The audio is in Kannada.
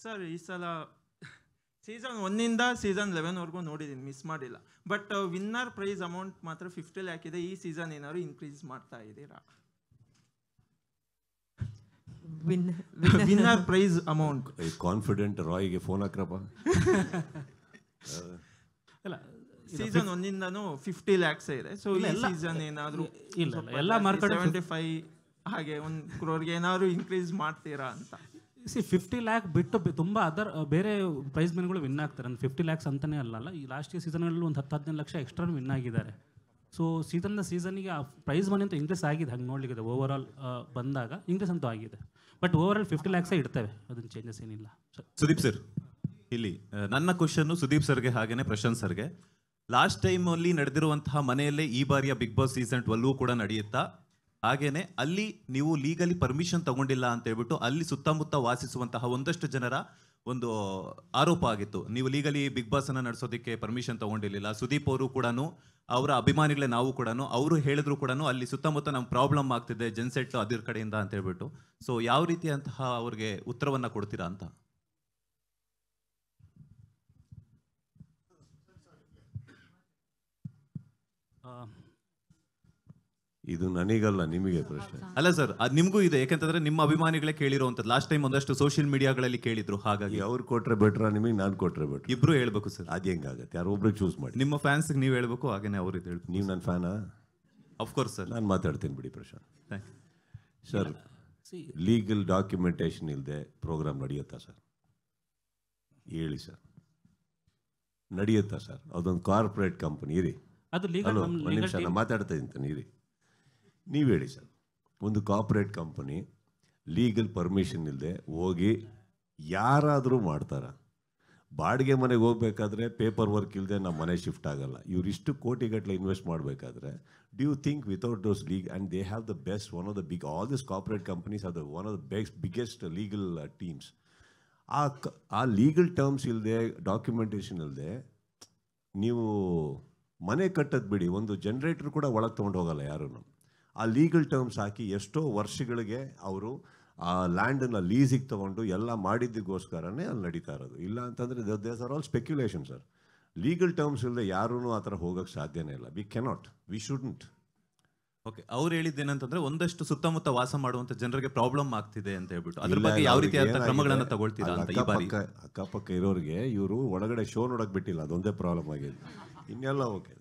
ಸರ್ ಈ ಸಲ ಸೀಸನ್ 1 ಸೀಸನ್ 11 ನೋಡಿದ್ದೀನಿ, ಮಿಸ್ ಮಾಡಿಲ್ಲ. ಬಟ್ ವಿನ್ನರ್ ಪ್ರೈಸ್ ಅಮೌಂಟ್ ಮಾತ್ರ 50 lakh ಇದೆ. ಈ ಸೀಸನ್ ಏನಾದ್ರು ಇನ್ಕ್ರೀಸ್ ಮಾಡ್ತಾ ಇದ್ದೀರಾ? Winner prize amount. ಕಾನ್ಫಿಡೆಂಟ್ ರಾಯ್ಗೆ ಫೋನ್ ಹಾಕ್ರಪ್ಪ. ಇಲ್ಲ, ಸೀಸನ್ 1 50 lakhs ಇದೆ. ಸೊ ಈ ಸೀಸನ್ ಏನಾದ್ರು ಎಲ್ಲ ಮಾರ್ಕೆಟ್ 75 ಹಾಗೆ 1 crore ಏನಾದ್ರು ಇನ್ಕ್ರೀಸ್ ಮಾಡ್ತೀರಾ ಅಂತ? 50 lakh ಬಿಟ್ಟು ತುಂಬ ಬೇರೆ ಪ್ರೈಸ್ ಮನಿಗಳು ವಿನ್ ಆಗ್ತಾರೆ. 50 lakhs ಅಂತಲೇ ಅಲ್ಲ, ಈ ಲಾಸ್ಟ್ ಸೀಸನ್ಗಳಲ್ಲಿ ಒಂದು 10-15 ಲಕ್ಷ ಎಕ್ಸ್ಟ್ರಾ ವಿನ್ ಆಗಿದ್ದಾರೆ. ಸೊ ಸೀಸನ್ಗೆ ಆ ಪ್ರೈಸ್ ಮನಿ ಅಂತ ಇನ್ಕ್ರೀಸ್ ಆಗಿದೆ, ಹಂಗೆ ನೋಡ್ಲಿಕ್ಕೆ ಓವರ್ ಆಲ್ ಬಂದಾಗ ಇನ್ಕ್ರೀಸ್ ಅಂತೂ ಆಗಿದೆ. ಬಟ್ ಓವರ್ ಆಲ್ 50 lakhs ಇಡ್ತೇವೆ, ಅದನ್ನು ಚೇಂಜಸ್ ಏನಿಲ್ಲ. ಸುದೀಪ್ ಸರ್, ಇಲ್ಲಿ ನನ್ನ ಕ್ವಶನ್ನು ಸುದೀಪ್ ಸರ್ಗೆ ಹಾಗೇನೆ ಪ್ರಶಾಂತ್ ಸರ್ಗೆ. ಲಾಸ್ಟ್ ಟೈಮಲ್ಲಿ ನಡೆದಿರುವಂತಹ ಮನೆಯಲ್ಲೇ ಈ ಬಾರಿಯ ಬಿಗ್ ಬಾಸ್ ಸೀಸನ್ 12 ಕೂಡ ನಡೆಯುತ್ತಾ? ಹಾಗೇನೆ ಅಲ್ಲಿ ನೀವು ಲೀಗಲಿ ಪರ್ಮಿಷನ್ ತಗೊಂಡಿಲ್ಲ ಅಂತ ಹೇಳ್ಬಿಟ್ಟು ಅಲ್ಲಿ ಸುತ್ತಮುತ್ತ ವಾಸಿಸುವಂತಹ ಒಂದಷ್ಟು ಜನರ ಒಂದು ಆರೋಪ ಆಗಿತ್ತು. ನೀವು ಲೀಗಲಿ ಬಿಗ್ ಬಾಸ್ ಅನ್ನ ನಡೆಸೋದಕ್ಕೆ ಪರ್ಮಿಷನ್ ತಗೊಂಡಿರಲಿಲ್ಲ. ಸುದೀಪ್ ಅವರು ಕೂಡ, ಅವರ ಅಭಿಮಾನಿಗಳೇ ನಾವು ಕೂಡ, ಅವರು ಹೇಳಿದ್ರು ಕೂಡ ಅಲ್ಲಿ ಸುತ್ತಮುತ್ತ ನಮ್ಗೆ ಪ್ರಾಬ್ಲಮ್ ಆಗ್ತಿದೆ ಜೆನ್ಸೆಟ್ ಅದ್ರ ಕಡೆಯಿಂದ ಅಂತ ಹೇಳ್ಬಿಟ್ಟು. ಸೊ ಯಾವ ರೀತಿಯಂತಹ ಅವ್ರಿಗೆ ಉತ್ತರವನ್ನ ಕೊಡ್ತೀರಾ ಅಂತ? ಇದು ನನಗಲ್ಲ, ನಿಮಗೆ ಪ್ರಶ್ನೆ. ಅಲ್ಲ ಸರ್, ಅದು ನಿಮಗೂ ಇದೆ, ಯಾಕಂತಂದ್ರೆ ನಿಮ್ಮ ಅಭಿಮಾನಿಗಳೇ ಕೇಳಿರುವಂಥದ್ದು. ಲಾಸ್ಟ್ ಟೈಮ್ ಒಂದಷ್ಟು ಸೋಷಿಯಲ್ ಮೀಡಿಯಾಗಳಲ್ಲಿ ಕೇಳಿದ್ರು. ಹಾಗಾಗಿ ಅವ್ರು ಕೊಟ್ರೆ ಬೆಟ್ರಾ, ನಿಮಗೆ ನಾನು ಕೊಟ್ರೆ ಬೆಟ್ರಾ? ಇಬ್ರು ಹೇಳ್ಬೇಕು ಸರ್. ಅದು ಹೆಂಗಾಗತ್ತೆ? ಯಾರೋ ಒಬ್ರಿಗೆ ಚೂಸ್ ಮಾಡಿ. ನಿಮ್ಮ ಫ್ಯಾನ್ಸ್ಗೆ ನೀವು ಹೇಳ್ಬೇಕು, ಹಾಗೇನೆ ಅವ್ರು ಇದು ಹೇಳ್ಬೇಕು. ನೀವು ನನ್ನ ಫ್ಯಾನಾ? Of course sir. ನಾನು ಮಾತಾಡ್ತೀನಿ ಬಿಡಿ Prashant. Thank you sir. Legal documentation ಇಲ್ಲದೆ ಪ್ರೋಗ್ರಾಮ್ ನಡೆಯುತ್ತಾ ಸರ್? ಹೇಳಿ ಸರ್, ನಡೆಯುತ್ತಾ ಸರ್? ಅದೊಂದು ಕಾರ್ಪೊರೇಟ್ ಕಂಪನಿ. ಇರಿ, ಅದು ಒಂದು ನಿಮಿಷ ನಾನು ಮಾತಾಡ್ತಾ ಇದ್ದೀನಿ, ಇರಿ. ನೀವು ಹೇಳಿ ಸರ್, ಒಂದು ಕಾರ್ಪೊರೇಟ್ ಕಂಪನಿ ಲೀಗಲ್ ಪರ್ಮಿಷನ್ ಇಲ್ಲದೆ ಹೋಗಿ ಯಾರಾದರೂ ಮಾಡ್ತಾರ? ಬಾಡಿಗೆ ಮನೆಗೆ ಹೋಗ್ಬೇಕಾದ್ರೆ ಪೇಪರ್ ವರ್ಕ್ ಇಲ್ಲದೆ ನಮ್ಮ ಮನೆ ಶಿಫ್ಟ್ ಆಗಲ್ಲ. ಇವರಿಷ್ಟು ಕೋಟಿಗಟ್ಟಲೆ ಇನ್ವೆಸ್ಟ್ ಮಾಡಬೇಕಾದ್ರೆ do you think without those league and they have the best, one of the big, all this corporate companies are the one of the biggest legal teams. ಆ ಲೀಗಲ್ ಟರ್ಮ್ಸ್ ಇಲ್ಲದೆ, ಡಾಕ್ಯುಮೆಂಟೇಷನ್ ಇಲ್ಲದೆ ನೀವು ಮನೆ ಕಟ್ಟೋದು ಬಿಡಿ, ಒಂದು ಜನ್ರೇಟರ್ ಕೂಡ ಒಳಗೆ ತೊಗೊಂಡು ಹೋಗಲ್ಲ ಯಾರೂ. ಆ ಲೀಗಲ್ ಟರ್ಮ್ಸ್ ಹಾಕಿ ಎಷ್ಟೋ ವರ್ಷಗಳಿಗೆ ಅವರು ಆ ಲ್ಯಾಂಡನ್ನು ಲೀಸಿಗೆ ತೊಗೊಂಡು ಎಲ್ಲ ಮಾಡಿದ್ದಕ್ಕೋಸ್ಕರನೇ ಅಲ್ಲಿ ನಡೀತಾ ಇರೋದು. ಇಲ್ಲ ಅಂತಂದರೆ these are all speculation sir. Legal terms ಇಲ್ಲದೆ ಯಾರೂ ಆ ಥರ ಹೋಗೋಕ್ಕೆ ಸಾಧ್ಯನೇ ಇಲ್ಲ. We cannot, we shouldn't. Okay, ಅವ್ರು ಹೇಳಿದ್ದೇನಂತಂದ್ರೆ ಒಂದಷ್ಟು ಸುತ್ತಮುತ್ತ ವಾಸ ಮಾಡುವಂತ ಜನರಿಗೆ ಪ್ರಾಬ್ಲಮ್ ಆಗ್ತಿದೆ ಅಂತ ಹೇಳ್ಬಿಟ್ಟು, ಅದ್ರ ಬಗ್ಗೆ ಯಾವ ರೀತಿಯಾದ ಕ್ರಮಗಳನ್ನ ತಗೊಳ್ತೀರಾ ಅಂತ ಈ ಬಾರಿ? ಅಕ್ಕಪಕ್ಕ ಇರೋರಿಗೆ ಇವರು ಒಳಗಡೆ ಶೋ ನೋಡಕ್ ಬಿಟ್ಟಿಲ್ಲ, ಅದೊಂದೇ ಪ್ರಾಬ್ಲಮ್ ಆಗಿದೆ. ಇನ್ನೆಲ್ಲ ಓಕೆ.